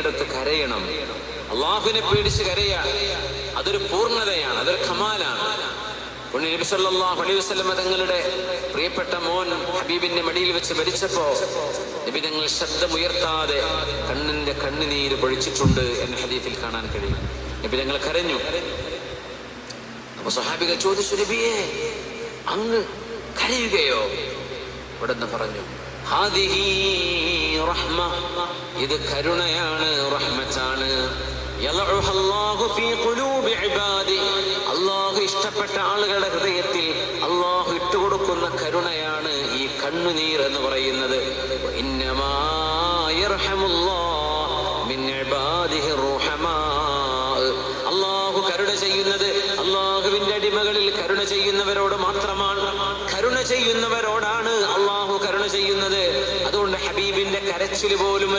അടുത്ത് കരയണം. അള്ളാഹുവിനെ പേടിച്ച് കരയ, അതൊരു പൂർണ്ണതയാണ്, അതൊരു ഖമാലാണ്. നബി സല്ലല്ലാഹു അലൈഹി വസല്ലം തങ്ങളുടെ പ്രിയപ്പെട്ട മോൻ ഹബീബിന്റെ മടിയിൽ വെച്ച് മരിച്ചപ്പോ നബി തങ്ങൾ ശബ്ദമുയർത്താതെ കണ്ണിന്റെ കണ്ണുനീര് പൊഴിച്ചിട്ടുണ്ട് എന്ന ഹദീസിൽ കാണാൻ കഴിയും. നബി തങ്ങൾ കരഞ്ഞു. അപ്പൊ സ്വഹാബികൾ ചോദിച്ചു, നബിയേ അങ്ങ് കരയുകയോ? ഉടനെ പറഞ്ഞു, ഹാദിഹി റഹ്മ, ഇത് കരുണയാണ്, റഹ്മത്താണ്. അള്ളാഹു ഇഷ്ടപ്പെട്ട ആളുകളുടെ ഹൃദയത്തിൽ അള്ളാഹു ഇട്ടുകൊടുക്കുന്ന കരുണയാണ് ഈ കണ്ണുനീർ എന്ന് പറയുന്നത്. അള്ളാഹു കരുണ ചെയ്യുന്നത് അള്ളാഹുവിന്റെ അടിമകളിൽ കരുണ ചെയ്യുന്നവരോട് മാത്രമാണ്. കരുണ ചെയ്യുന്നവരോടാണ് അള്ളാഹു കരുണ ചെയ്യുന്നത്. അതുകൊണ്ട് ഹബീബിന്റെ കരച്ചിൽ പോലും